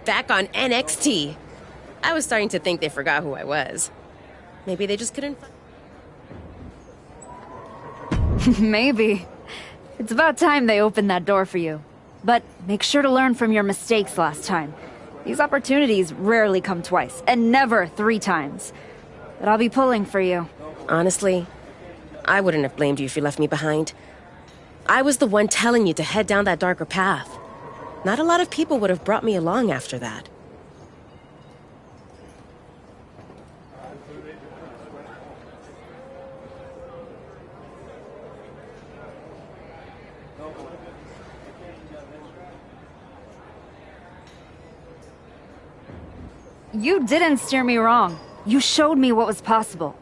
Back on NXT. I was starting to think they forgot who I was. Maybe they just couldn't... Maybe. It's about time they opened that door for you. But make sure to learn from your mistakes last time. These opportunities rarely come twice, and never 3 times. But I'll be pulling for you. Honestly, I wouldn't have blamed you if you left me behind. I was the one telling you to head down that darker path. Not a lot of people would have brought me along after that. You didn't steer me wrong. You showed me what was possible.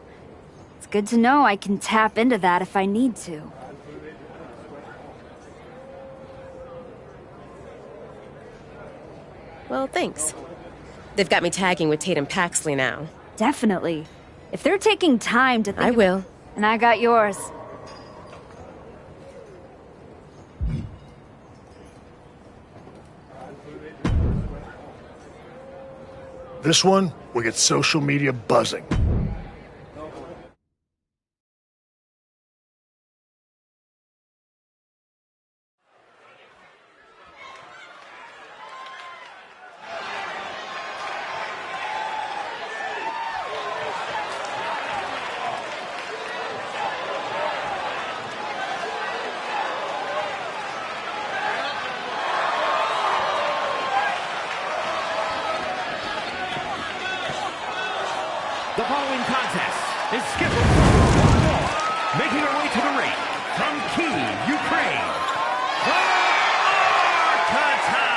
It's good to know I can tap into that if I need to. Well, thanks. They've got me tagging with Tatum Paxley now. Definitely. If they're taking time to think... I will. And I got yours. This one will get social media buzzing. The following contest is scheduled for one more. Making her way to the ring from Kyiv, Ukraine, the Archetype!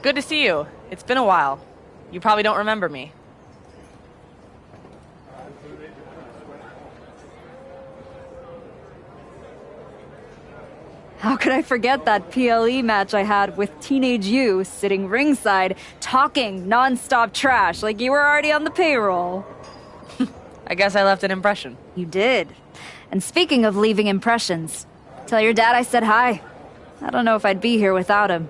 Good to see you. It's been a while. You probably don't remember me. How could I forget that PLE match I had with Teenage You sitting ringside, talking nonstop trash like you were already on the payroll? I guess I left an impression. You did. And speaking of leaving impressions, tell your dad I said hi. I don't know if I'd be here without him.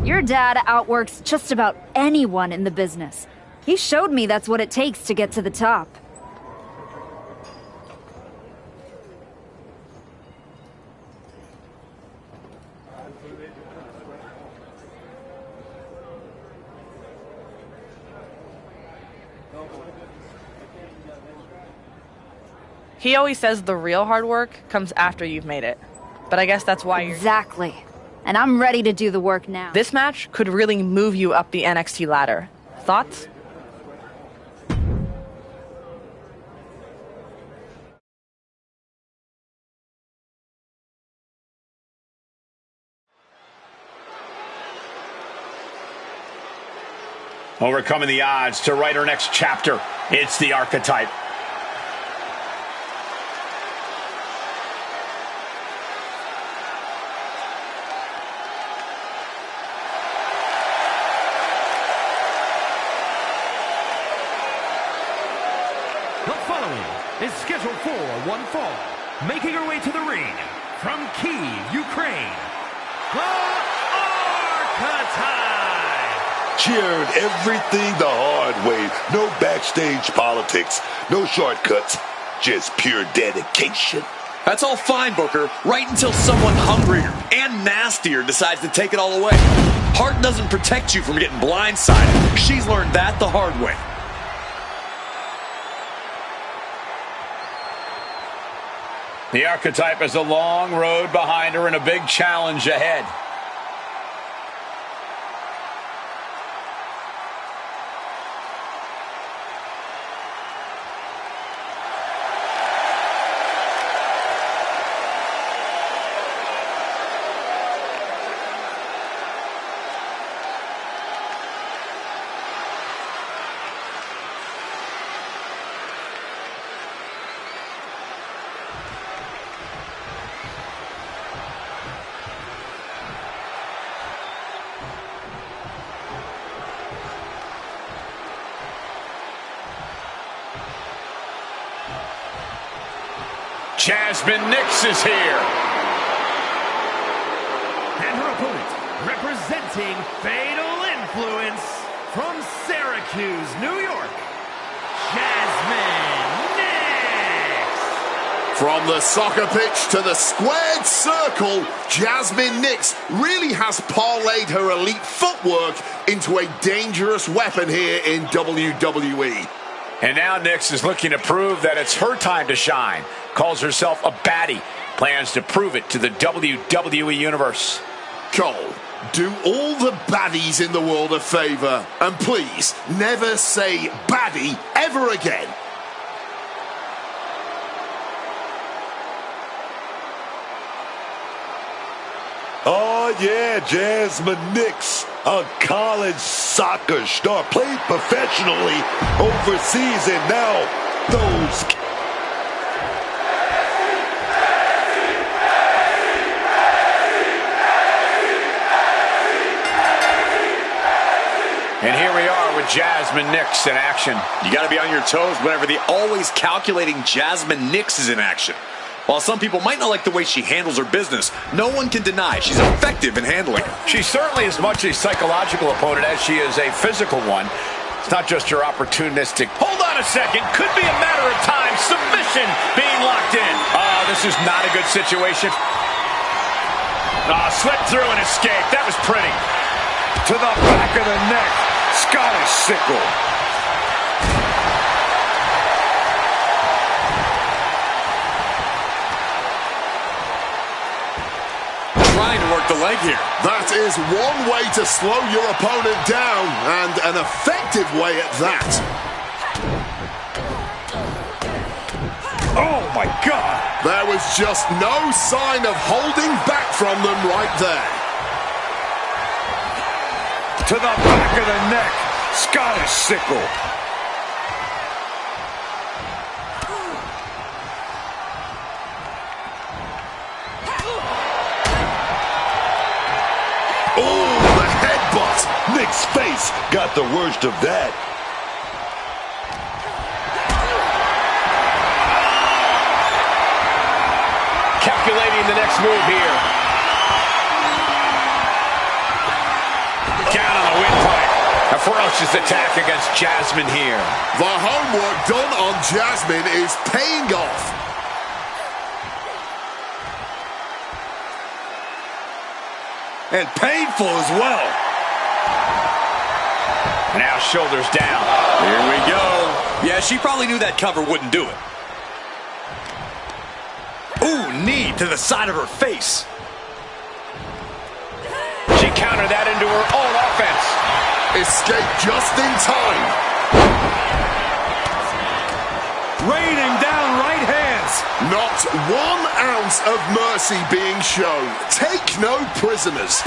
Your dad outworks just about anyone in the business. He showed me that's what it takes to get to the top. He always says the real hard work comes after you've made it. But I guess that's why you're... Exactly. And I'm ready to do the work now. This match could really move you up the NXT ladder. Thoughts? Overcoming the odds to write her next chapter. It's the Archetype. The following is scheduled for one fall, making her way to the ring from Kyiv, Ukraine, the Archetype! Cheered everything the hard way. No backstage politics, no shortcuts, just pure dedication. That's all fine, Booker, right until someone hungrier and nastier decides to take it all away. Heart doesn't protect you from getting blindsided. She's learned that the hard way. The Archetype has a long road behind her and a big challenge ahead. Jasmine Nix is here. And her opponent, representing Fatal Influence from Syracuse, New York, Jasmine Nix. From the soccer pitch to the squared circle, Jasmine Nix really has parlayed her elite footwork into a dangerous weapon here in WWE. And now Nix is looking to prove that it's her time to shine. Calls herself a baddie. Plans to prove it to the WWE Universe. Cole, do all the baddies in the world a favor. And please, never say baddie ever again. Oh, yeah, Jasmine Nix. A college soccer star, played professionally overseas, and now those... And here we are with Jasmine Nix in action. You got to be on your toes whenever the always calculating Jasmine Nix is in action. While some people might not like the way she handles her business, no one can deny she's effective in handling it. She's certainly as much a psychological opponent as she is a physical one. It's not just your opportunistic... Hold on a second. Could be a matter of time. Submission being locked in. This is not a good situation. Slipped through and escaped. That was pretty. To the back of the neck. Scottish sickle. Trying to work the leg here. That is one way to slow your opponent down, and an effective way at that. Oh, my God. There was just no sign of holding back from them right there. To the back of the neck. Scottish sickle. Oh, the headbutt. Nick's face got the worst of that. Calculating the next move here. Down on the windpipe. A ferocious attack against Jasmine here. The homework done on Jasmine is paying off. And painful as well. Now shoulders down. Here we go. Yeah, she probably knew that cover wouldn't do it. Ooh, knee to the side of her face. She countered that into her own offense. Escape just in time. Raining down right hands. Not 1 ounce of mercy being shown. Take no prisoners.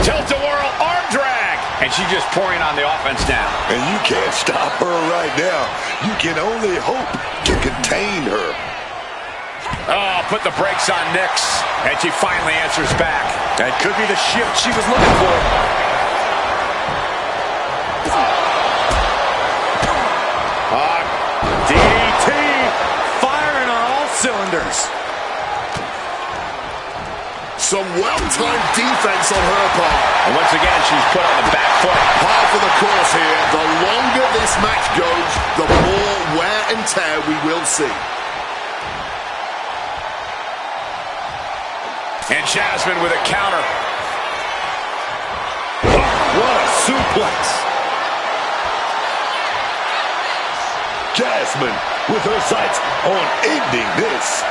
Tilt-a-whirl arm drag. And she's just pouring on the offense now. And you can't stop her right now. You can only hope to contain her. Oh, put the brakes on Nix. And she finally answers back. That could be the shift she was looking for. DDT. Firing on all cylinders. Some well-timed defense on her part. And once again, she's put on the back foot. Par for the course here. The longer this match goes, the more wear and tear we will see. And Jasmine with a counter. What a suplex. Jasmine with her sights on ending this.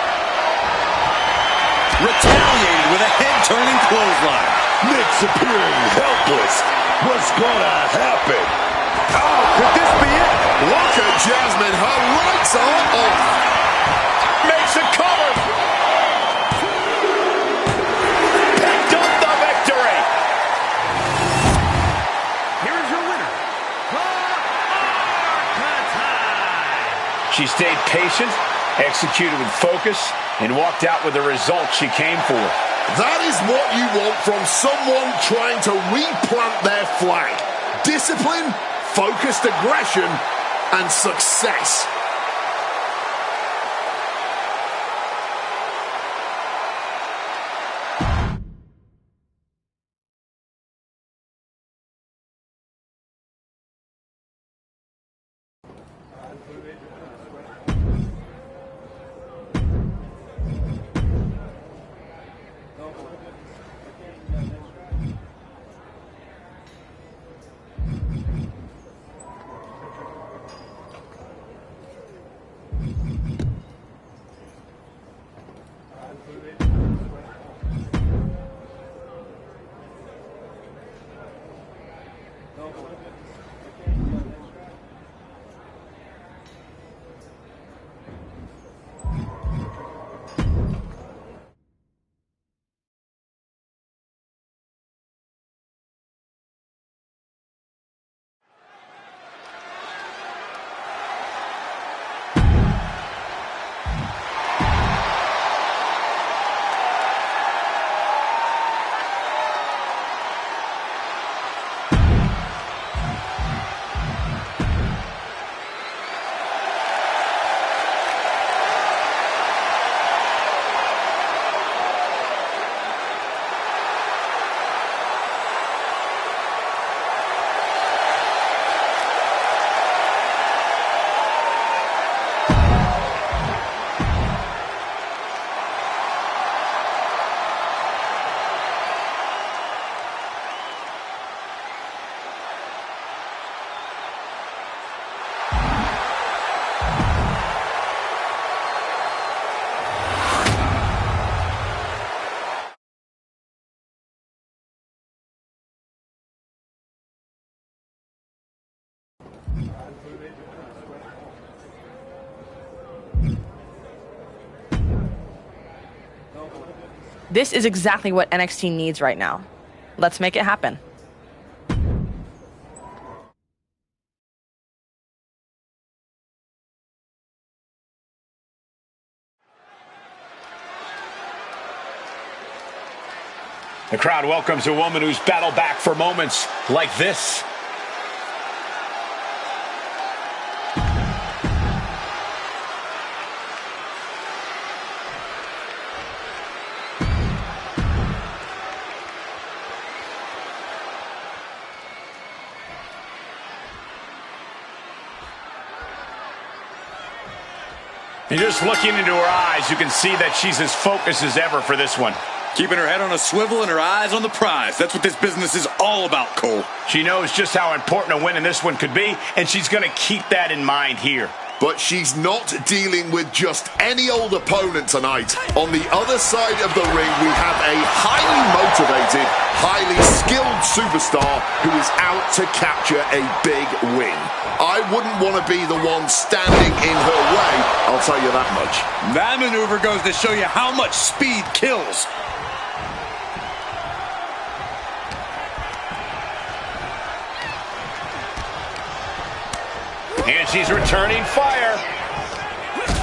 Retaliated with a head-turning clothesline. Nick's appearing helpless. What's gonna happen? Oh, could this be it? Look at Jasmine. Her lights are off. Makes a cover. Picked up the victory. Here's your winner. She stayed patient, executed with focus, and walked out with the result she came for. That is what you want from someone trying to replant their flag. Discipline, focused aggression, and success. This is exactly what NXT needs right now. Let's make it happen. The crowd welcomes a woman who's battled back for moments like this. And just looking into her eyes, you can see that she's as focused as ever for this one. Keeping her head on a swivel and her eyes on the prize. That's what this business is all about, Cole. She knows just how important a win in this one could be, and she's going to keep that in mind here. But she's not dealing with just any old opponent tonight. On the other side of the ring, we have a highly motivated, highly skilled superstar who is out to capture a big win. I wouldn't want to be the one standing in her way, I'll tell you that much. That maneuver goes to show you how much speed kills. And she's returning fire.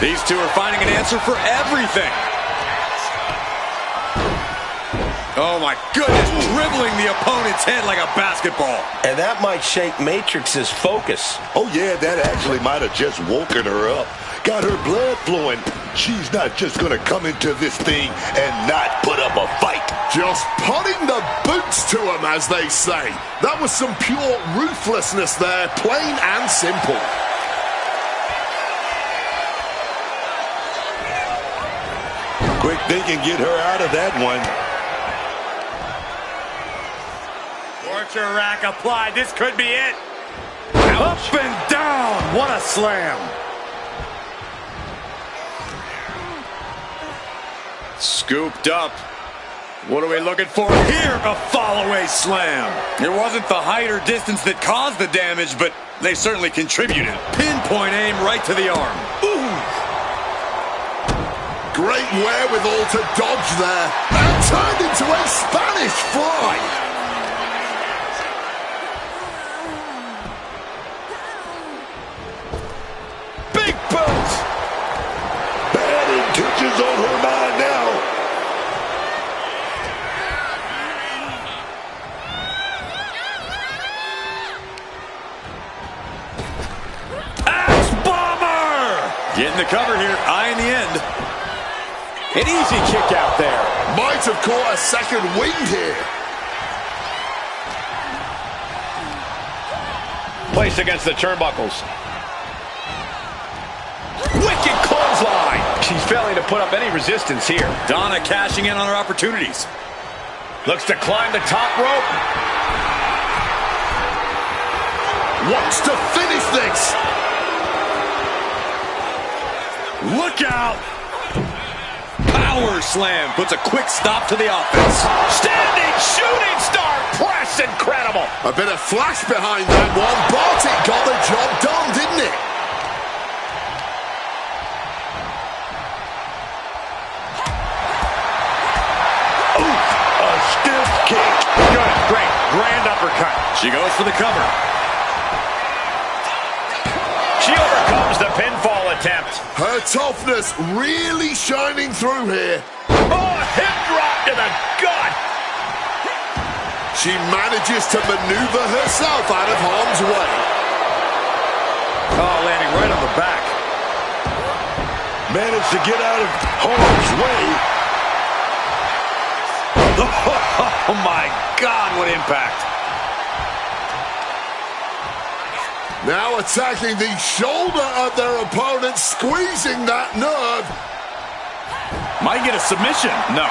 These two are finding an answer for everything. Oh my goodness, dribbling the opponent's head like a basketball. And that might shake Matrix's focus. Oh yeah, that actually might have just woken her up. Got her blood flowing. She's not just gonna come into this thing and not put up a fight. Just putting the boots to them, as they say. That was some pure ruthlessness there, plain and simple. Quick thinking, get her out of that one. Torture rack applied. This could be it. Up and down. What a slam. Scooped up. What are we looking for here? A fall-away slam. It wasn't the height or distance that caused the damage, but they certainly contributed. Pinpoint aim right to the arm. Ooh. Great wherewithal to dodge there. And turned into a Spanish fly. Big boot. Bad intentions on her mind now. Axe bomber! Getting the cover here, eyeing the end. An easy kick out there. Might have caught a second wind here. Placed against the turnbuckles. Wicked clothesline. She's failing to put up any resistance here. Donna cashing in on her opportunities. Looks to climb the top rope. Wants to finish this. Look out! Power slam puts a quick stop to the offense. Standing shooting star press. Incredible. A bit of flash behind that one, but it got the job done, didn't it? A stiff kick. Good, great, grand uppercut. She goes for the cover. She overcomes the pinfall attempt. Her toughness really shining through here. Oh, hip drop to the gut. She manages to maneuver herself out of harm's way. Oh, landing right on the back. Managed to get out of harm's way. Oh my God, what impact. Now attacking the shoulder of their opponent, squeezing that nerve. Might get a submission. No.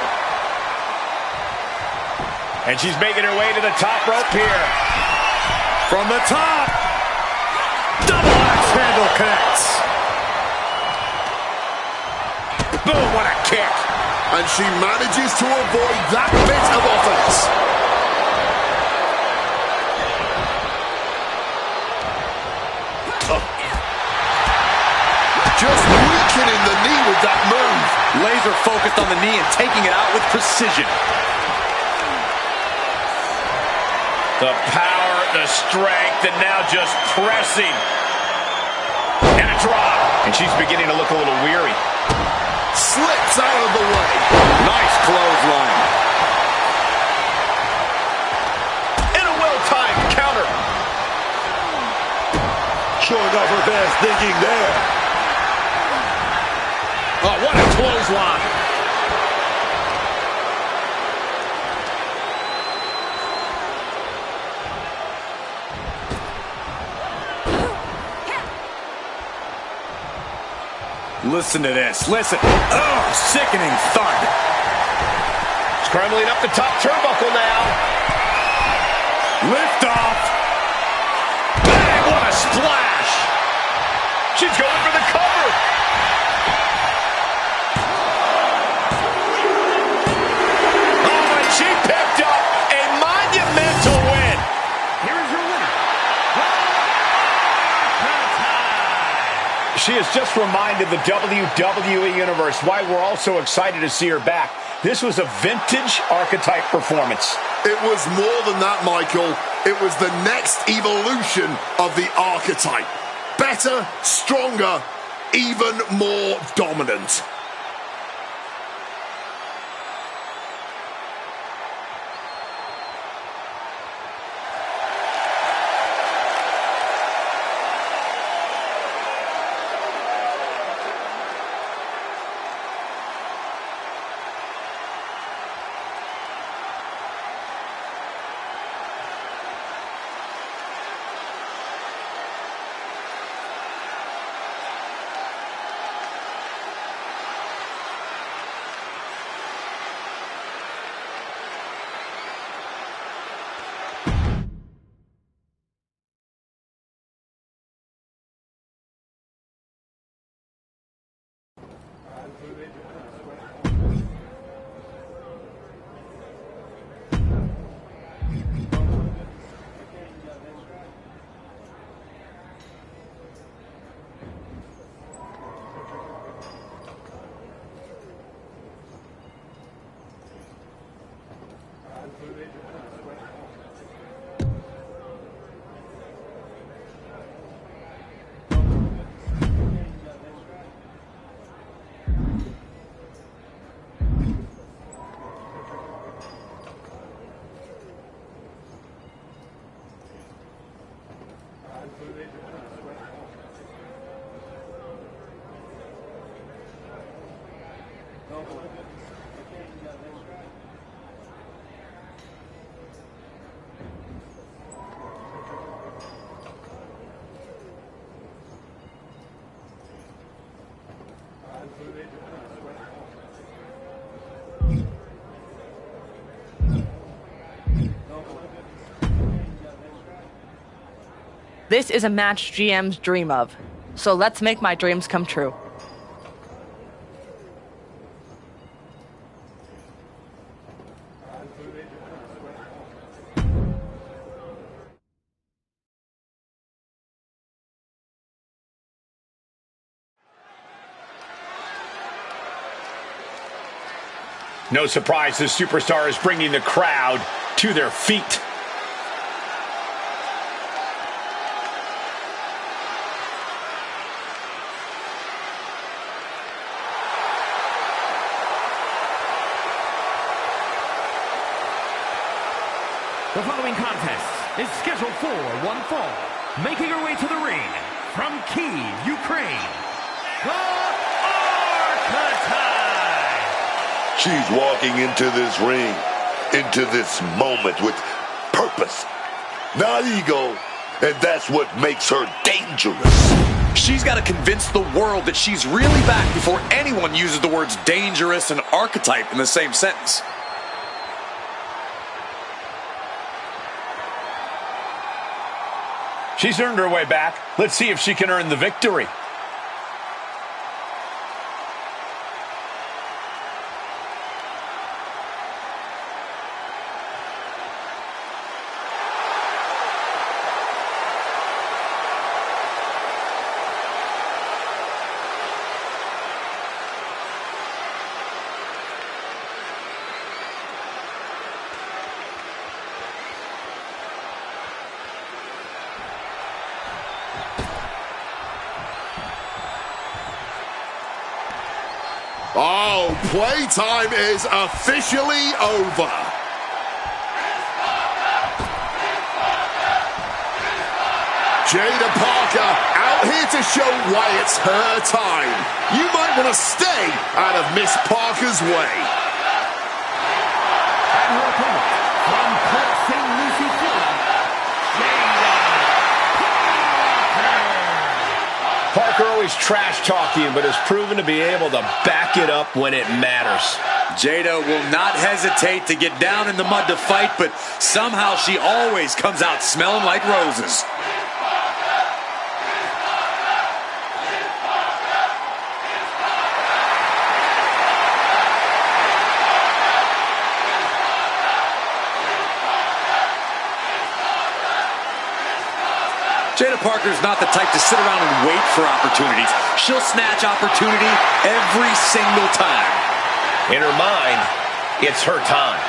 And she's making her way to the top rope here. From the top. Double axe handle connects. Boom, what a kick. And she manages to avoid that bit of offense. Just weakening the knee with that move. laser focused on the knee and taking it out with precision. The power, the strength, and now just pressing. And a drop. And she's beginning to look a little weary. Slips out of the way. Nice clothesline. And a well-timed counter. Showing off her best thinking there. Oh, what a clothesline. Listen to this. Listen. Oh, sickening thud. Scrambling up the top turnbuckle now. Lift off. Bang, what a splash. She's going for the cover. Oh, and she picked up a monumental win. Here is your winner. She has just reminded the WWE Universe why we're all so excited to see her back. This was a vintage Archetype performance. It was more than that, Michael. It was the next evolution of the Archetype. Better, stronger, even more dominant. This is a match GMs dream of. So let's make my dreams come true. No surprise, the superstar is bringing the crowd to their feet. The following contest is scheduled for one fall. Making her way to the ring from Kyiv, Ukraine, the Archetype! She's walking into this ring, into this moment with purpose, not ego, and that's what makes her dangerous. She's got to convince the world that she's really back before anyone uses the words dangerous and archetype in the same sentence. She's earned her way back. Let's see if she can earn the victory. Oh, playtime is officially over. Jada Parker out here to show why it's her time. You might want to stay out of Miss Parker's way. And her opponent, from Port St. Lucie, Florida, Jada Parker always trash talking, but has proven to be able to back it up when it matters. Jada will not hesitate to get down in the mud to fight, but somehow she always comes out smelling like roses. Jada Parker's not the type to sit around and wait for opportunities. She'll snatch opportunity every single time. In her mind, it's her time.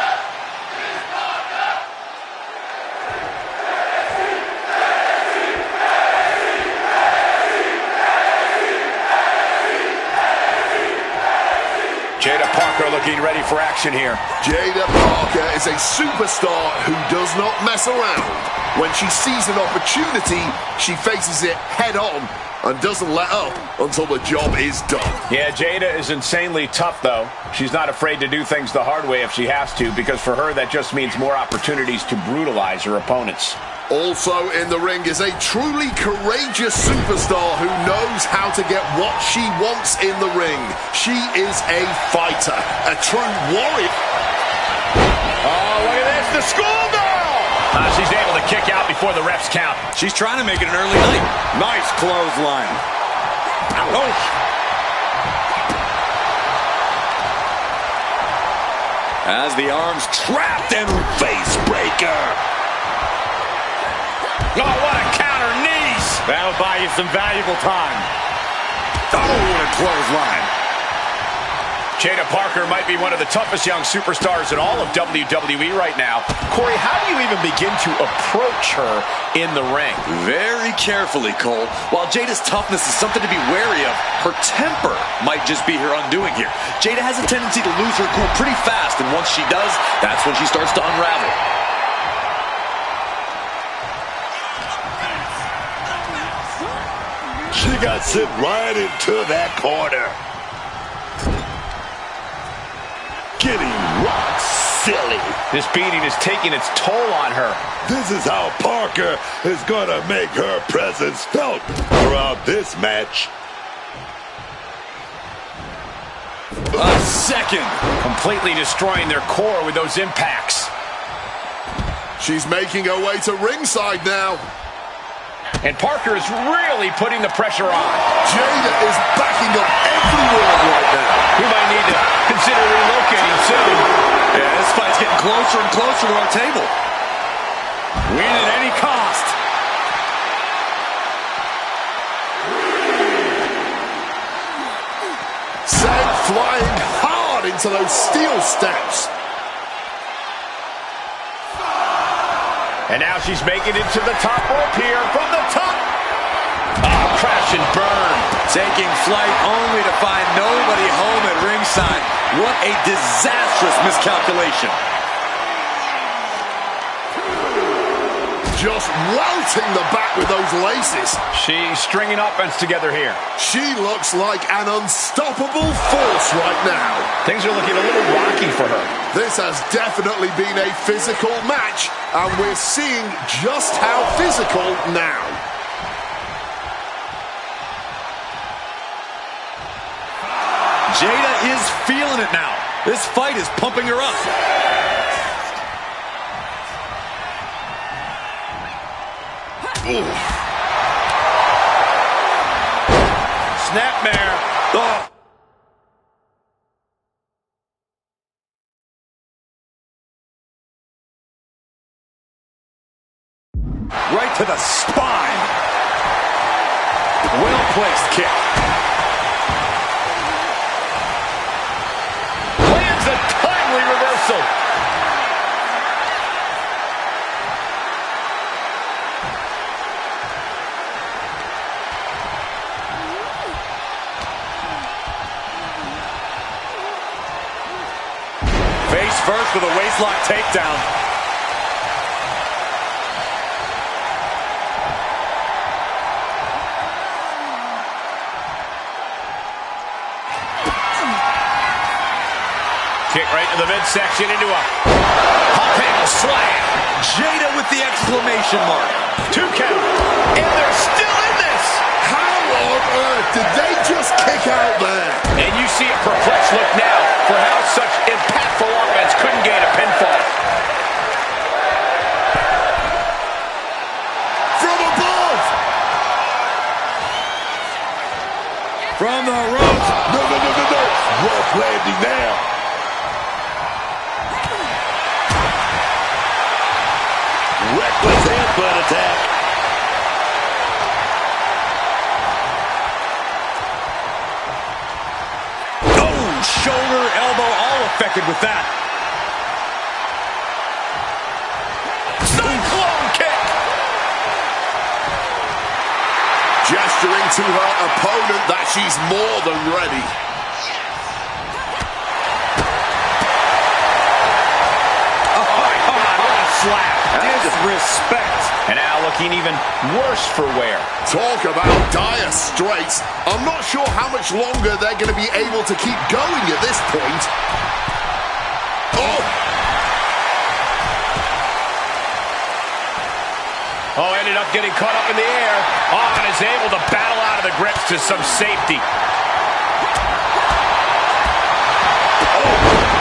Jada Parker looking ready for action here. Jada Parker is a superstar who does not mess around. When she sees an opportunity, she faces it head on and doesn't let up until the job is done. Yeah, Jada is insanely tough, though. She's not afraid to do things the hard way if she has to, because for her, that just means more opportunities to brutalize her opponents. Also in the ring is a truly courageous superstar who knows how to get what she wants in the ring. She is a fighter, a true warrior. Oh, look at this, the schoolgirl! She's able to kick out before the refs count. She's trying to make it an early night. Nice clothesline. Oh. As the arms trapped and face breaker. Oh, what a counter, knees! That'll buy you some valuable time. Oh, what a clothesline. Jada Parker might be one of the toughest young superstars in all of WWE right now. Corey, how do you even begin to approach her in the ring? Very carefully, Cole. While Jada's toughness is something to be wary of, her temper might just be her undoing here. Jada has a tendency to lose her cool pretty fast, and once she does, that's when she starts to unravel. She got sent right into that corner. Getting rock silly. This beating is taking its toll on her. This is how Parker is going to make her presence felt throughout this match. A second. Completely destroying their core with those impacts. She's making her way to ringside now. And Parker is really putting the pressure on. Jada is backing up every word right now. We might need to consider relocating soon. Yeah, this fight's getting closer and closer to our table. Win at any cost. Sent flying hard into those steel steps. And now she's making it to the top rope here from the top. Oh, crash and burn. Taking flight only to find nobody home at ringside. What a disastrous miscalculation. Just welting the back with those laces. She's stringing offense together here. She looks like an unstoppable force right now. Things are looking a little rocky for her. This has definitely been a physical match, and we're seeing just how physical now. Jada is feeling it now. This fight is pumping her up. Ooh. Snapmare. Oh. Right to the spine. Well-placed kick. Lands a timely reversal. first with a waistlock takedown. Kick right to the midsection into a hop handle slam. Jada with the exclamation mark. 2 count. And they're still in this. How on earth did they just kick out there? And you see a perplexed look now for how such impactful offense couldn't gain a pinfall. From above. From the ropes. No. Rough landing now. Reckless headbutt attack. Oh, shoulder, elbow, all affected with that. Cyclone kick. Gesturing to her opponent that she's more than ready. Slap. Disrespect. And now looking even worse for wear. Talk about dire straits. I'm not sure how much longer they're going to be able to keep going at this point. Oh, ended up getting caught up in the air. Oh, and is able to battle out of the grips to some safety.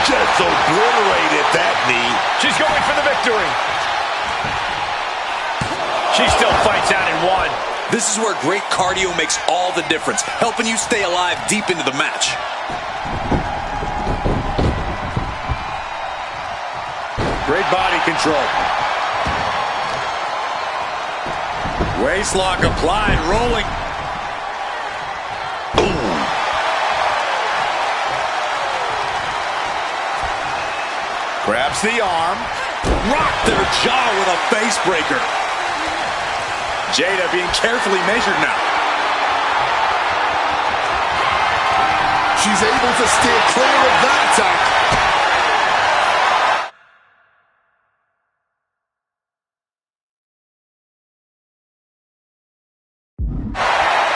Just obliterated that knee. She's going for the victory. She still fights out in one. This is where great cardio makes all the difference, helping you stay alive deep into the match. Great body control. Waistlock applied, rolling. Grabs the arm. Rocked their jaw with a face breaker. Jada being carefully measured now. She's able to steer clear of that attack.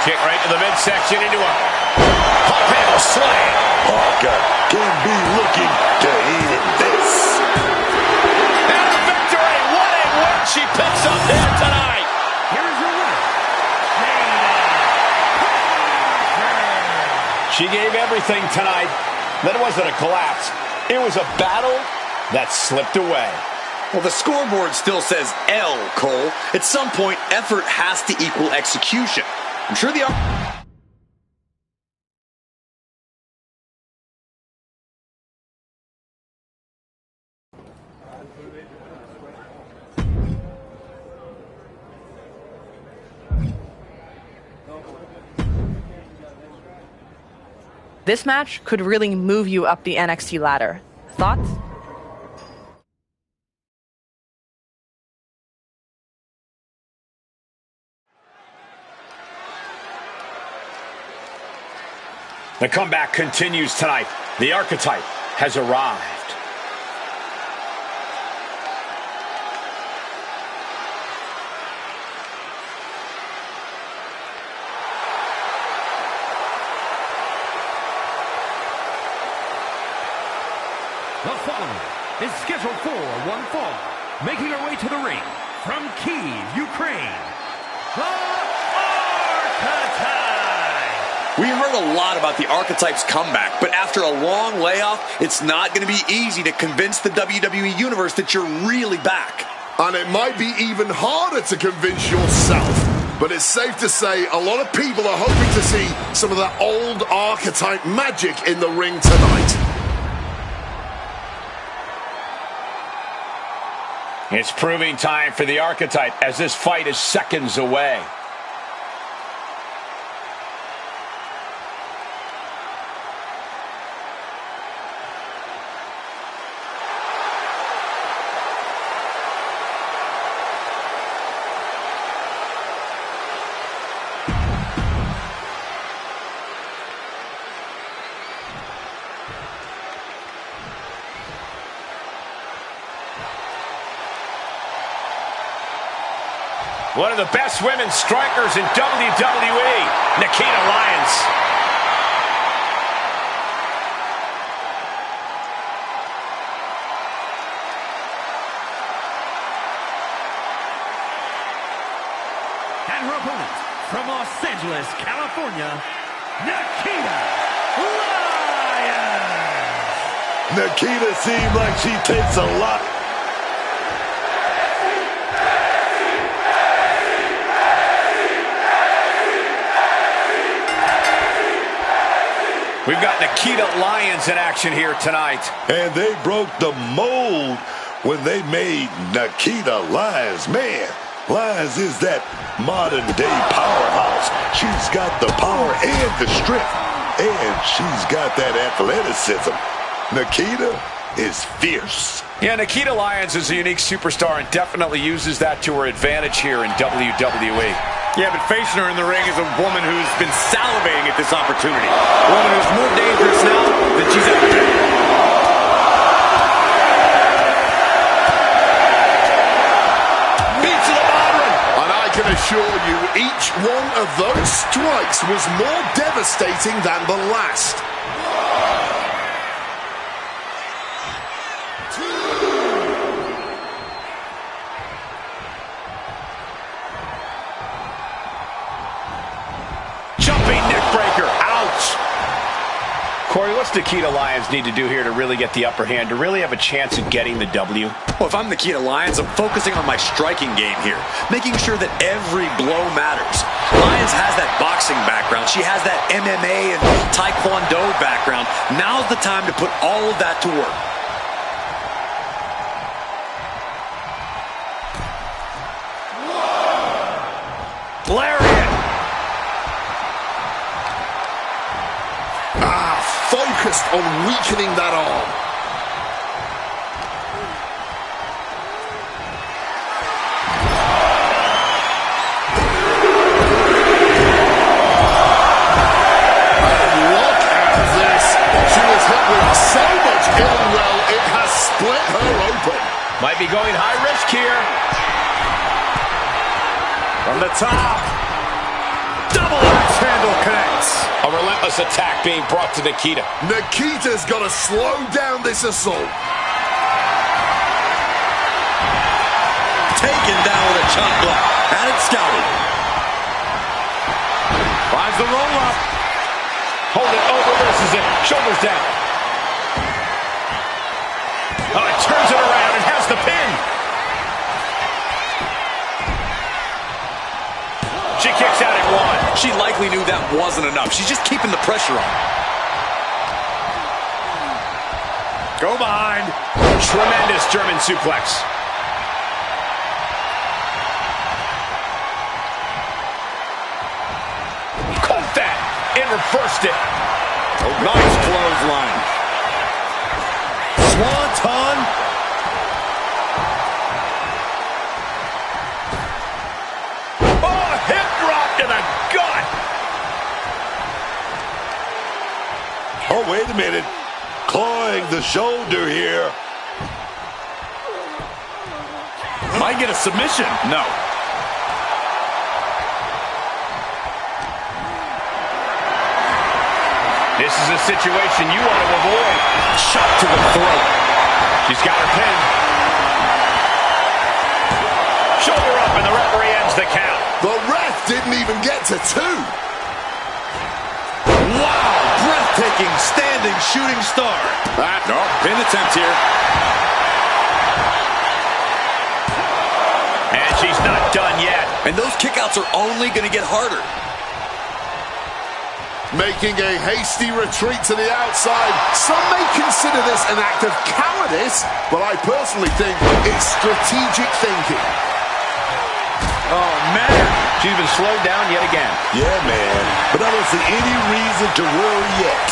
Kick right to the midsection into a hop handle slam. Parker can be looking to end this. And the victory. What a win she picks up here tonight. Here's your winner, She gave everything tonight. That wasn't a collapse. It was a battle that slipped away. Well, the scoreboard still says L, Cole. At some point, effort has to equal execution. I'm sure the... This match could really move you up the NXT ladder. Thoughts? The comeback continues tonight. The Archetype has arrived. The following is scheduled for one fall. Making her way to the ring from Kyiv, Ukraine, the Archetype. We heard a lot about the Archetype's comeback, but after a long layoff, it's not going to be easy to convince the WWE Universe that you're really back. And it might be even harder to convince yourself. But it's safe to say a lot of people are hoping to see some of that old Archetype magic in the ring tonight. It's proving time for the Archetype as this fight is seconds away. One of the best women strikers in WWE, Nikita Lyons. And her opponent, from Los Angeles, California, Nikita Lyons. Nikita seems like she takes a lot. We've got Nikita Lyons in action here tonight. And they broke the mold when they made Nikita Lyons. Man, Lyons is that modern-day powerhouse. She's got the power and the strength, and she's got that athleticism. Nikita is fierce. Yeah, Nikita Lyons is a unique superstar and definitely uses that to her advantage here in WWE. Yeah, but facing her in the ring is a woman who's been salivating at this opportunity. A woman who's more dangerous now than she's ever been. Beats to the bottom. And I can assure you, each one of those strikes was more devastating than the last. Jumping neckbreaker. Ouch. Corey, what's Nikita Lyons need to do here to really get the upper hand, to really have a chance at getting the W? Well, if I'm Nikita Lyons, I'm focusing on my striking game here, making sure that every blow matters. Lyons has that boxing background. She has that MMA and Taekwondo background. Now's the time to put all of that to work. Lariat. Focused on weakening that arm. And look at this. She was hit with so much ill will, it has split her open. Might be going high risk here. From the top. Double axe handle connects. A relentless attack being brought to Nikita. Nikita's got to slow down this assault. Taken down with a chop block. Had it scouted. Finds the roll up. Hold it over versus it. Shoulders down. Oh, it turns it around and has the pin. She kicks out at one. She likely knew that wasn't enough. She's just keeping the pressure on. Go behind. Tremendous German suplex. Caught that and reversed it. Oh, nice clothesline. Swanton. Oh, hip drop to the gut. Oh, wait a minute. Clawing the shoulder here. Might get a submission. No. This is a situation you want to avoid. Shot to the throat. She's got her pin. Shoulder up, and the referee ends the count. The ref didn't even get to two. Wow, breathtaking standing shooting star. No, pin attempt here. And she's not done yet. And those kickouts are only going to get harder. Making a hasty retreat to the outside. Some may consider this an act of cowardice, but I personally think it's strategic thinking. Oh, man. She's been slowed down yet again. Yeah, man. But I don't see any reason to worry yet.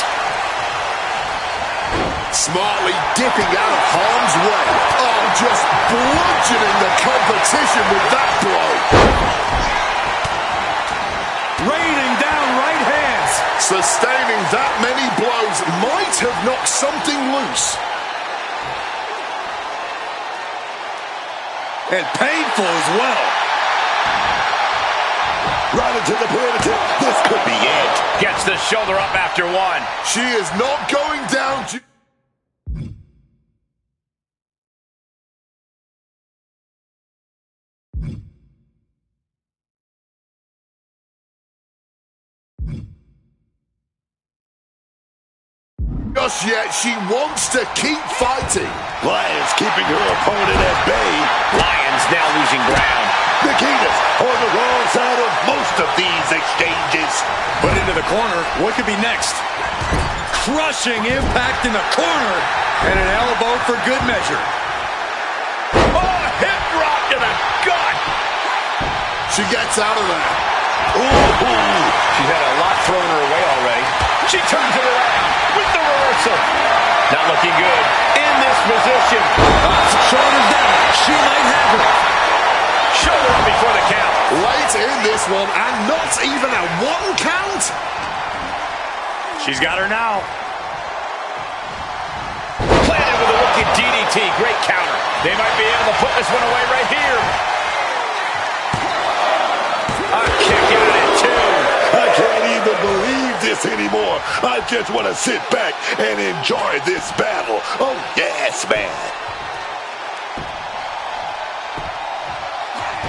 Smartly dipping out of harm's way. Oh, just bludgeoning the competition with that blow. Raining down right hands. Sustaining that many blows might have knocked something loose. And painful as well. down into the pin. This could be it. Gets the shoulder up after one. She is not going down. Just yet, she wants to keep fighting. Lyons keeping her opponent at bay. Lyons now losing ground. Nikitas on the wrong side of most of these exchanges. But into the corner, what could be next? Crushing impact in the corner, and an elbow for good measure. Oh, hip drop to the gut. She gets out of there. Ooh. She's had a lot thrown her way already. She turns it around with the reversal. Not looking good in this position. Shoulders down. She might have her. Shoulder up before the count. Late in this one, and not even a one count. She's got her now. Planted with a wicked DDT. Great counter. They might be able to put this one away right here. A kick out at two. I can't even believe this anymore. I just want to sit back and enjoy this battle. Oh, yes, man.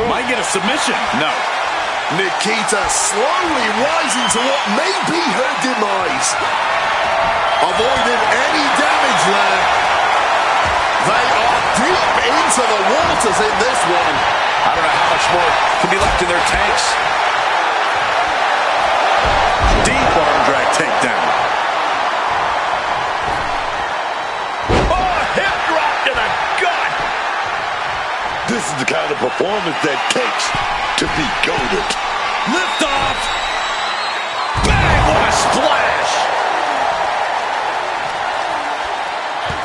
Might get a submission. No. Nikita slowly rising to what may be her demise. Avoiding any damage there. They are deep into the waters in this one. I don't know how much more can be left in their tanks. Deep arm drag takedown. Oh, hip drop to the gut. This is the kind of performance that takes to be goated. Lift off. Bang, what a splash.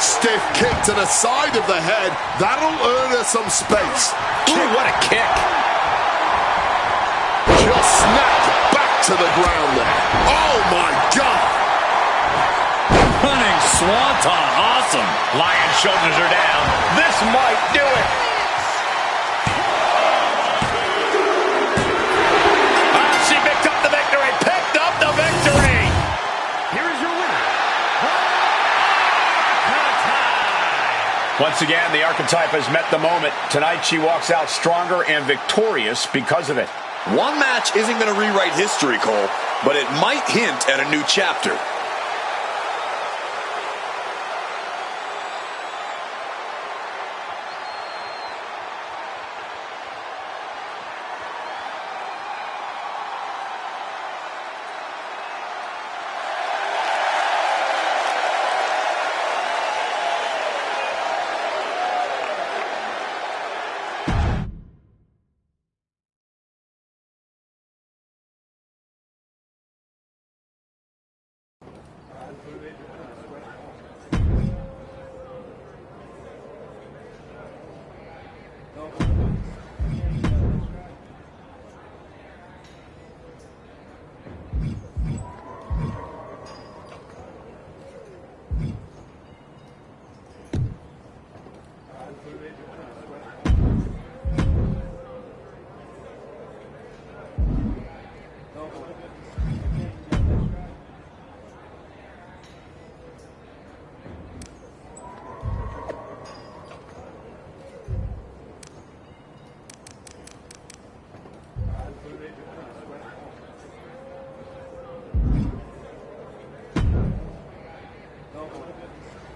Stiff kick to the side of the head. That'll earn her some space. Ooh, what a kick. Just snapped back to the ground there. Oh, my God. Running swanton. Awesome. Lion shoulders her down. This might do it. She picked up the victory. Picked up the victory. Here is your winner. Once again, the archetype has met the moment. Tonight, she walks out stronger and victorious because of it. One match isn't going to rewrite history, Cole, but it might hint at a new chapter.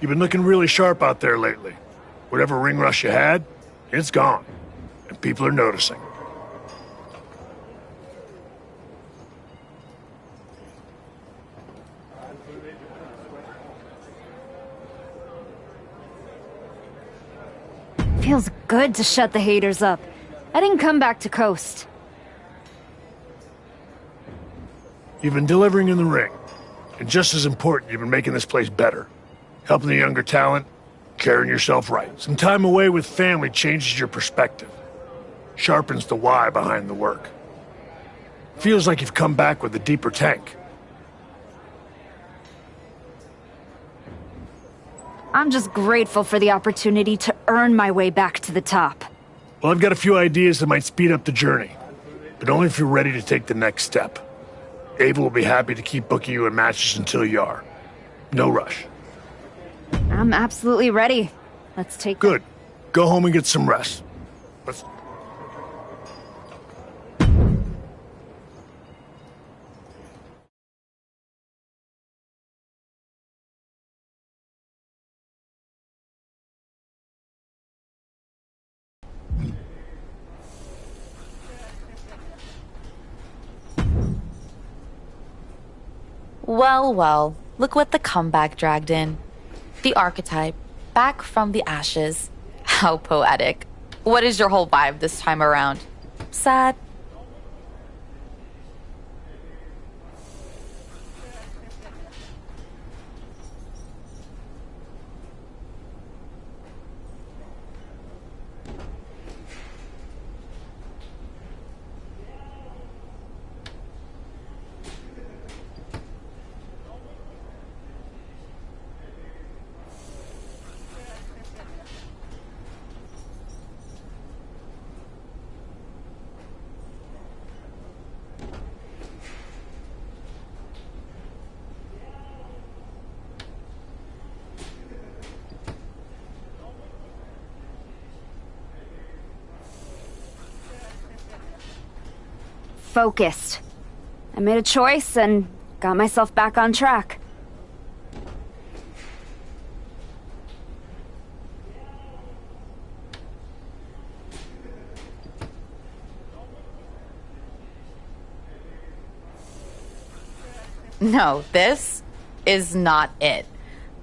You've been looking really sharp out there lately. Whatever ring rush you had, it's gone. And people are noticing. Feels good to shut the haters up. I didn't come back to coast. You've been delivering in the ring. And just as important, you've been making this place better. Helping the younger talent, carrying yourself right. Some time away with family changes your perspective. Sharpens the why behind the work. Feels like you've come back with a deeper tank. I'm just grateful for the opportunity to earn my way back to the top. Well, I've got a few ideas that might speed up the journey. but only if you're ready to take the next step. Ava will be happy to keep booking you in matches until you are. No rush. I'm absolutely ready. Let's take... Good. Go home and get some rest. Let's... Well, well, look what the comeback dragged in. The archetype, back from the ashes. How poetic. What is your whole vibe this time around? Sad? Focused. I made a choice and got myself back on track. No, this is not it.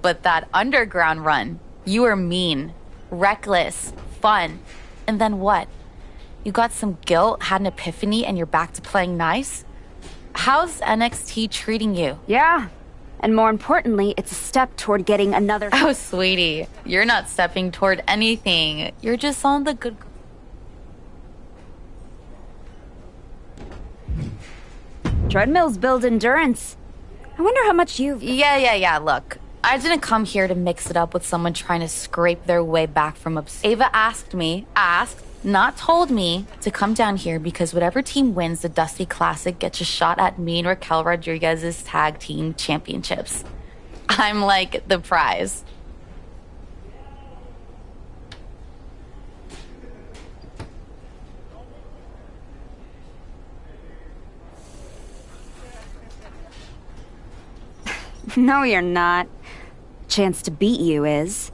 But that underground run, you were mean, reckless, fun. And then what? You got some guilt, had an epiphany, and you're back to playing nice? How's NXT treating you? Yeah. And more importantly, it's a step toward getting another... Oh, sweetie, you're not stepping toward anything. You're just on the good... Treadmills build endurance. I wonder how much you've... Yeah. Look, I didn't come here to mix it up with someone trying to scrape their way back from Ava asked, not told me, to come down here because whatever team wins the Dusty Classic gets a shot at me and Raquel Rodriguez's tag team championships. I'm like the prize. No, you're not. Chance to beat you is.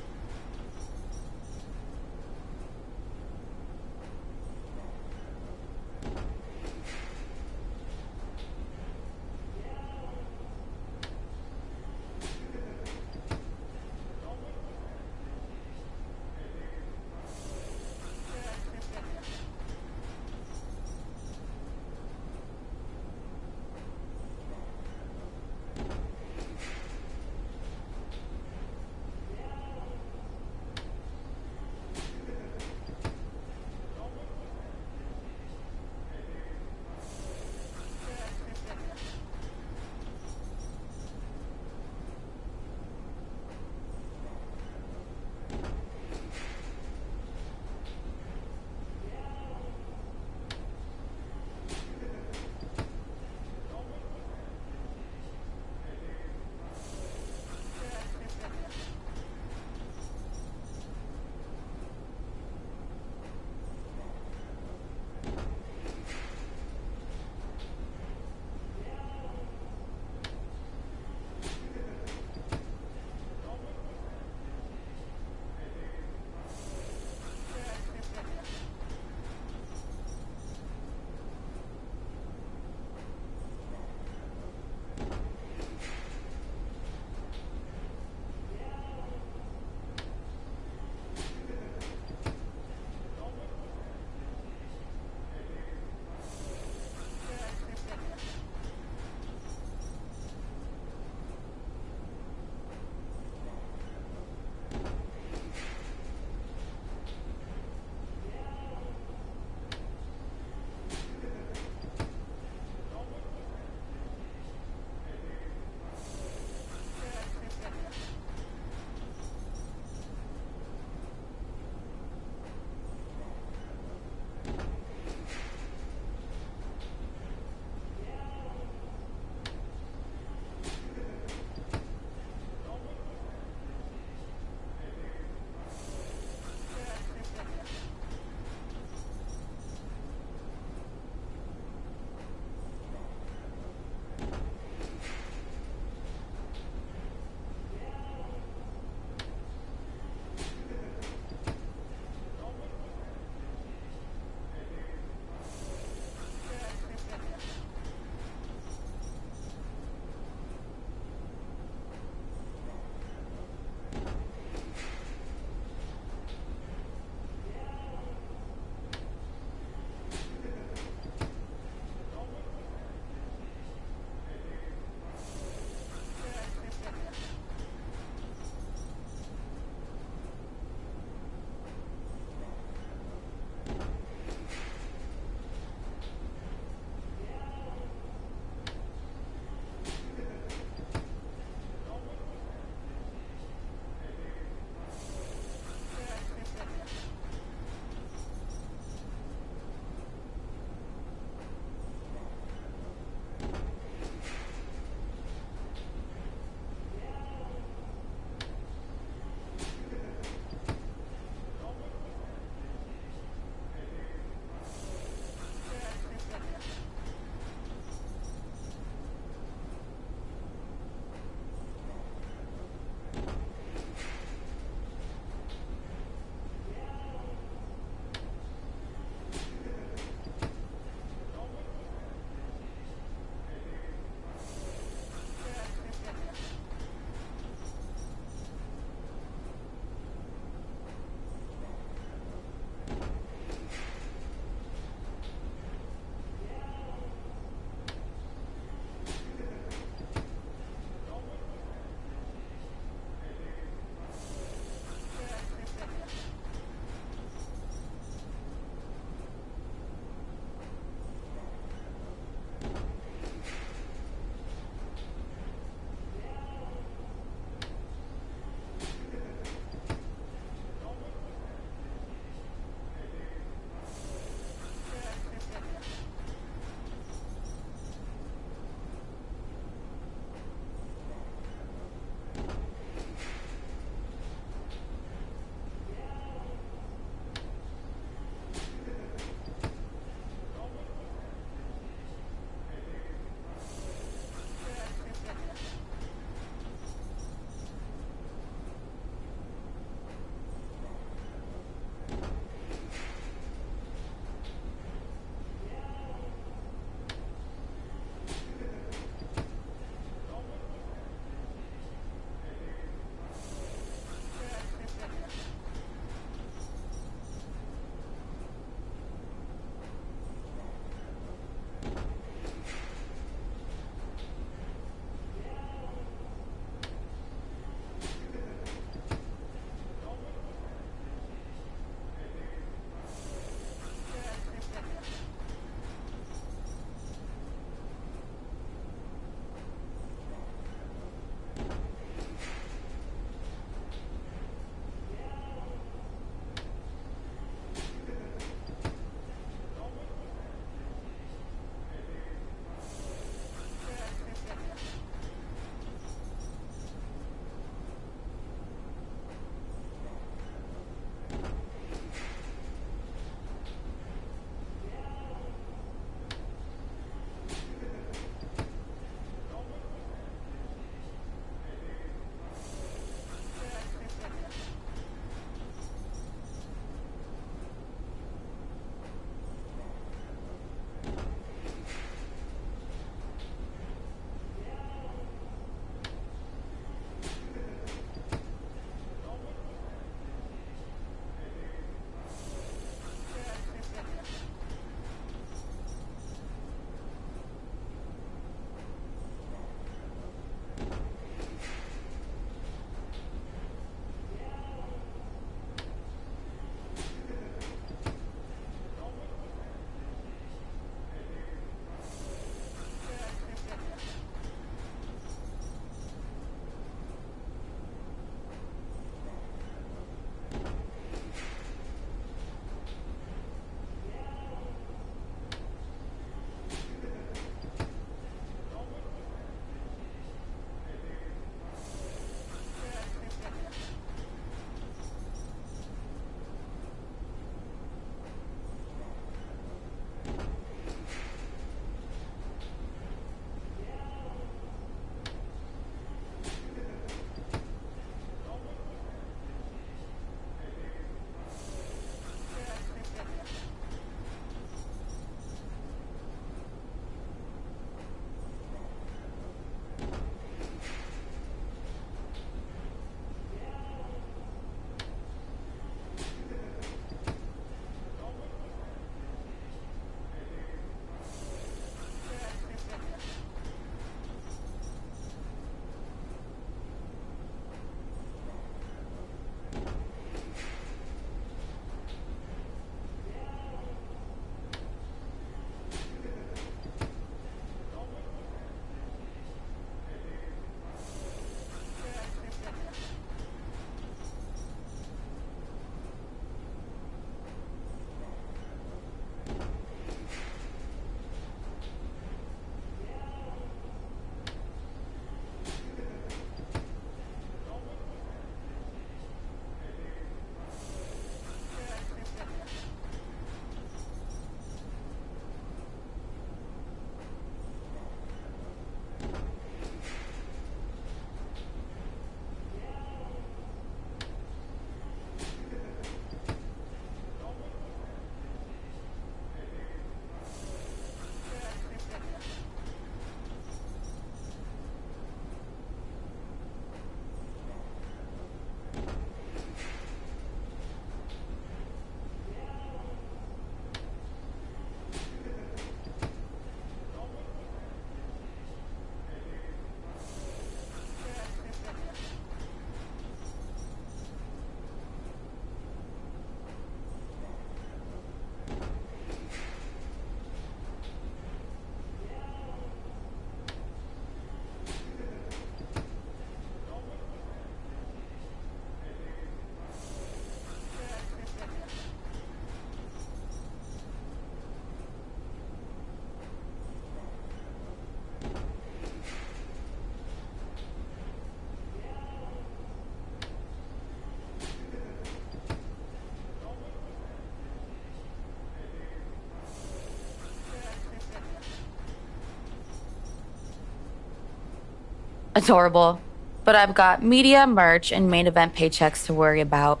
Adorable. But I've got media, merch, and main event paychecks to worry about.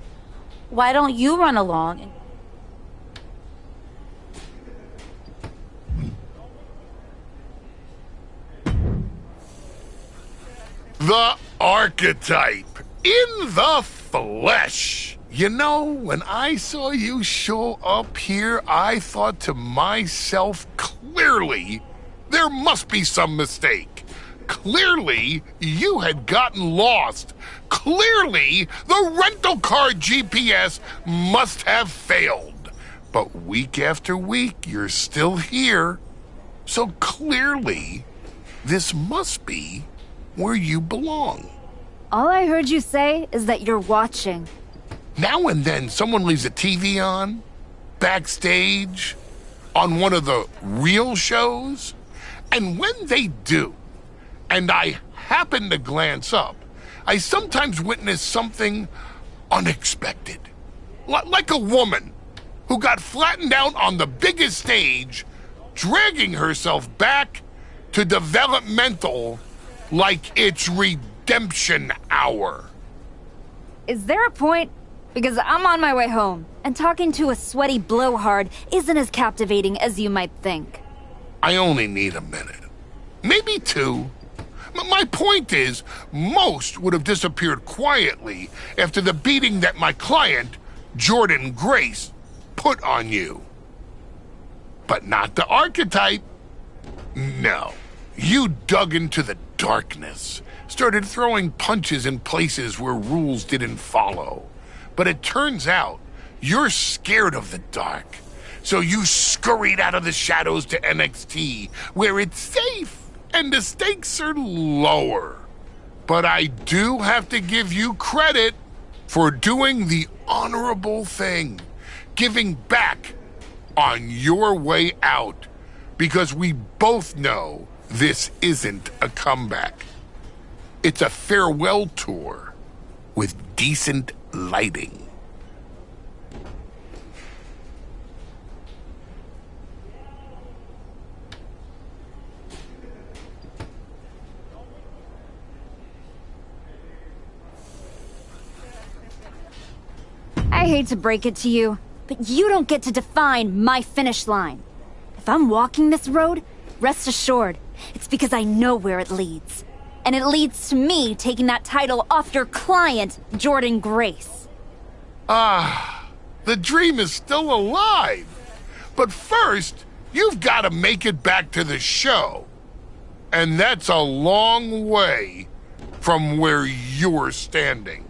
Why don't you run along and... The Archetype in the flesh. You know, when I saw you show up here, I thought to myself, clearly, there must be some mistake. Clearly, you had gotten lost. Clearly, the rental car GPS must have failed. But week after week, you're still here. So clearly, this must be where you belong. All I heard you say is that you're watching. Now and then, someone leaves a TV on, backstage, on one of the real shows. And when they do, and I happen to glance up, I sometimes witness something unexpected. Like a woman who got flattened out on the biggest stage, dragging herself back to developmental like it's redemption hour. Is there a point? Because I'm on my way home, and talking to a sweaty blowhard isn't as captivating as you might think. I only need a minute. Maybe two. My point is, most would have disappeared quietly after the beating that my client, Jordynne Grace, put on you. But not the Archetype. No. You dug into the darkness, started throwing punches in places where rules didn't follow. But it turns out you're scared of the dark. So you scurried out of the shadows to NXT, where it's safe and the stakes are lower. But I do have to give you credit for doing the honorable thing, giving back on your way out, because we both know this isn't a comeback. It's a farewell tour with decent lighting. I hate to break it to you, but you don't get to define my finish line. If I'm walking this road, rest assured, it's because I know where it leads. And it leads to me taking that title off your client, Jordynne Grace. The dream is still alive. But first, you've got to make it back to the show. And that's a long way from where you're standing.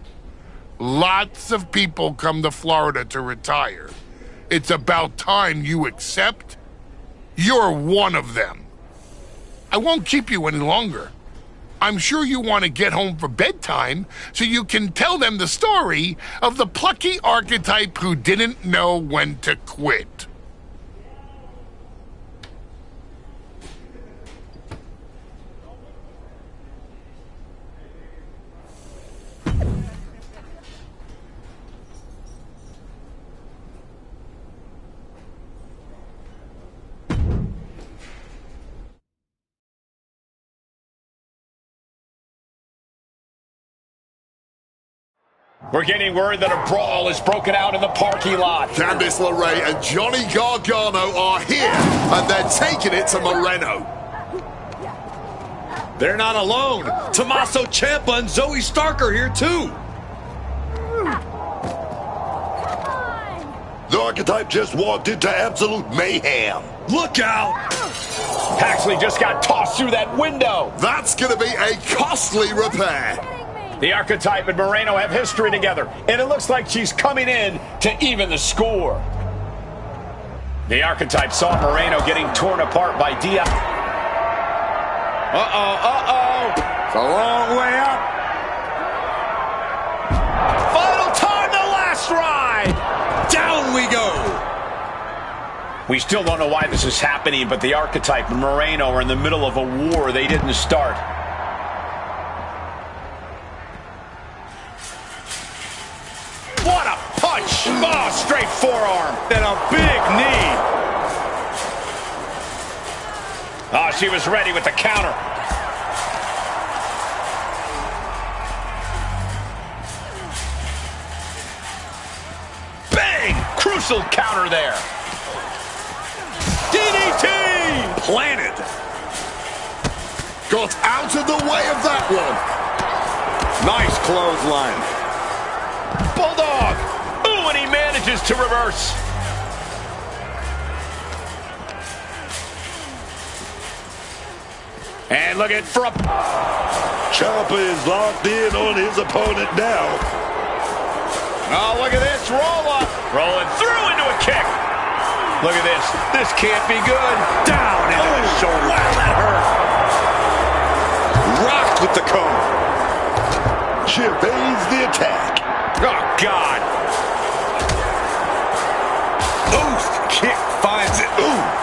Lots of people come to Florida to retire. It's about time you accept you're one of them. I won't keep you any longer. I'm sure you want to get home for bedtime so you can tell them the story of the plucky Archetype who didn't know when to quit. We're getting word that a brawl is broken out in the parking lot. Candice LeRae and Johnny Gargano are here, and they're taking it to Moreno. They're not alone. Tommaso Ciampa and Zoe Stark are here too. The Archetype just walked into absolute mayhem. Look out! Paxley just got tossed through that window. That's going to be a costly repair. The Archetype and Moreno have history together, and it looks like she's coming in to even the score. The Archetype saw Moreno getting torn apart by Diaz. It's a long way up. Final time, the last ride. Down we go. We still don't know why this is happening, but the Archetype and Moreno are in the middle of a war they didn't start. What a punch! Oh, straight forearm. And a big knee. Oh, she was ready with the counter. Crucial counter there. DDT! Planted. Got out of the way of that one. Nice clothesline. Bulldog. Ooh, and he manages to reverse. And look at from. Ciampa is locked in on his opponent now. Oh, look at this. Roll up. Rolling through into a kick. Look at this. This can't be good. Down into the shoulder. Wow, that hurt. Rocked with the cone. She evades the attack. Oh, God. Oof. Kick finds it. Ooh.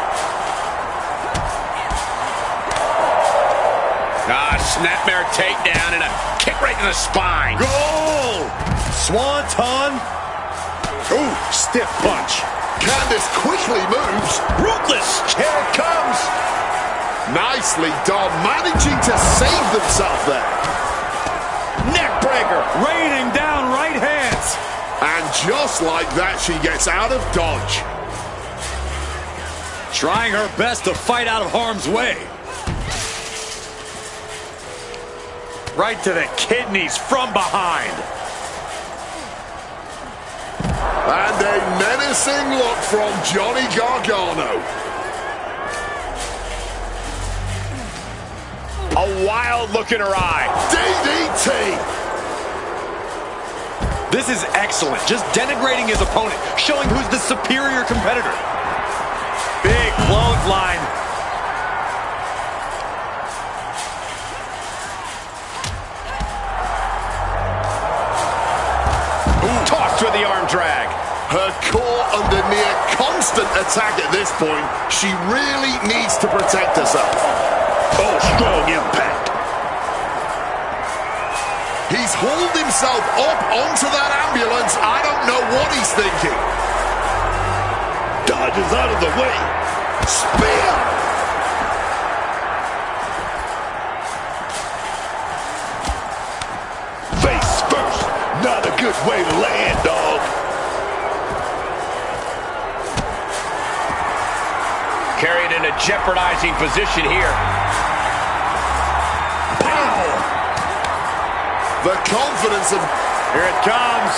Snapmare takedown and a kick right in the spine. Goal! Swanton. Ooh, stiff punch. Candice quickly moves. Ruthless. Here it comes. Nicely done, managing to save themselves there. Neck breaker. Raining down right hands. And just like that, she gets out of dodge. Trying her best to fight out of harm's way. Right to the kidneys from behind. And a menacing look from Johnny Gargano. A wild look in her eye. DDT. This is excellent. Just denigrating his opponent, showing who's the superior competitor. Big clothesline. Tossed with the arm drag. Her core under near constant attack at this point. She really needs to protect herself. Oh, strong impact. He's hauled himself up onto that ambulance. I don't know what he's thinking. Dodges out of the way. Spear! Face first. Not a good way to land, dog. Carried in a jeopardizing position here. Pow! The confidence of... Here it comes.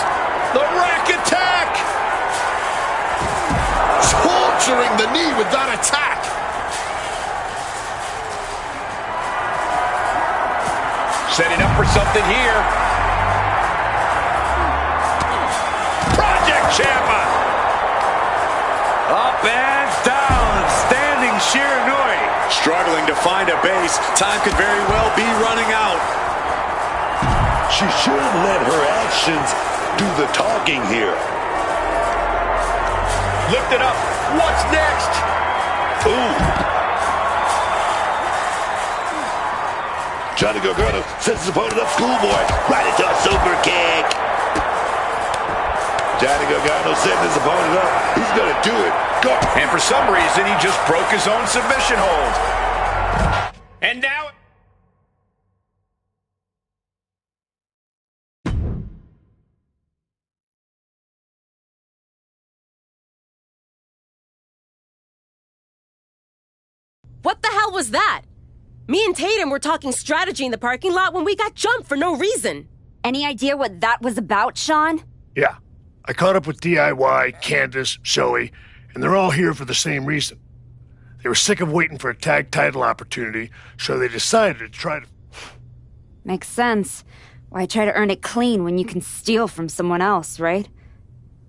The rack attack. Torturing the knee with that attack. Setting up for something here. Project Ciampa. Up and down. Standing Shiranui. Struggling to find a base. Time could very well be running out. She should let her actions do the talking here. Lift it up. What's next? Ooh. Johnny Gargano sets his opponent up, schoolboy. Right into a super kick. Johnny Gargano setting his opponent up. He's going to do it. Go. And for some reason, he just broke his own submission hold. And now... What the hell was that? Me and Tatum were talking strategy in the parking lot when we got jumped for no reason. Any idea what that was about, Sean? Yeah. I caught up with DIY, Candace, Zoe, and they're all here for the same reason. They were sick of waiting for a tag title opportunity, so they decided to try to... Makes sense. Why try to earn it clean when you can steal from someone else, right?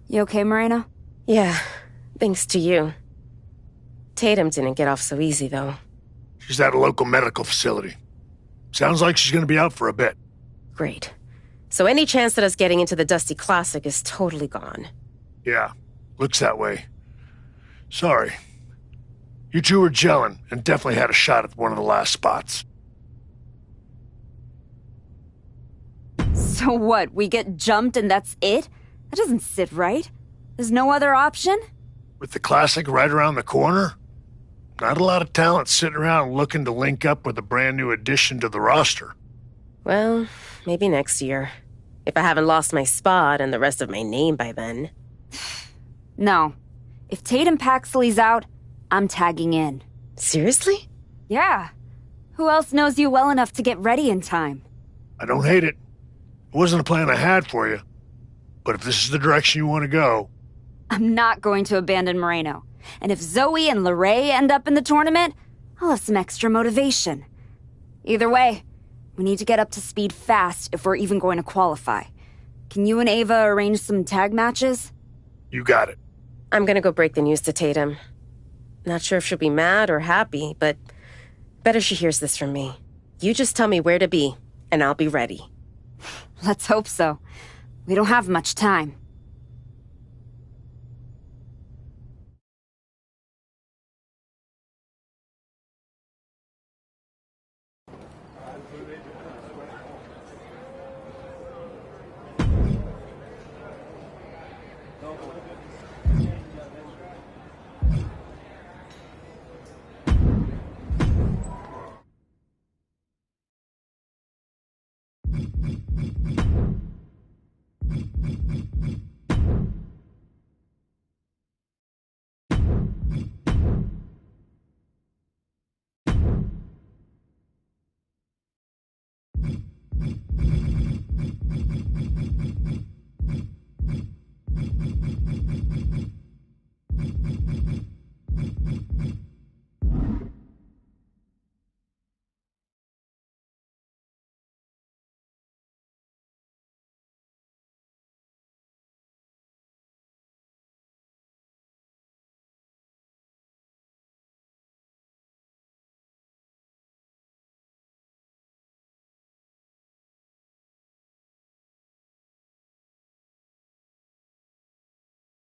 You okay, Moreno? Yeah, thanks to you. Tatum didn't get off so easy, though. She's at a local medical facility. Sounds like she's gonna be out for a bit. Great. So any chance that us getting into the Dusty Classic is totally gone. Yeah, looks that way. Sorry. You two were gelling and definitely had a shot at one of the last spots. So what, we get jumped and that's it? That doesn't sit right. There's no other option? With the Classic right around the corner, not a lot of talent sitting around looking to link up with a brand new addition to the roster. Well, maybe next year. If I haven't lost my spot and the rest of my name by then. No. If Tatum Paxley's out, I'm tagging in. Seriously? Yeah. Who else knows you well enough to get ready in time? I don't hate it. It wasn't a plan I had for you. But if this is the direction you want to go... I'm not going to abandon Moreno. And if Zoe and LeRae end up in the tournament, I'll have some extra motivation. Either way, we need to get up to speed fast if we're even going to qualify. Can you and Ava arrange some tag matches? You got it. I'm gonna go break the news to Tatum. Not sure if she'll be mad or happy, but better she hears this from me. You just tell me where to be, and I'll be ready. Let's hope so. We don't have much time.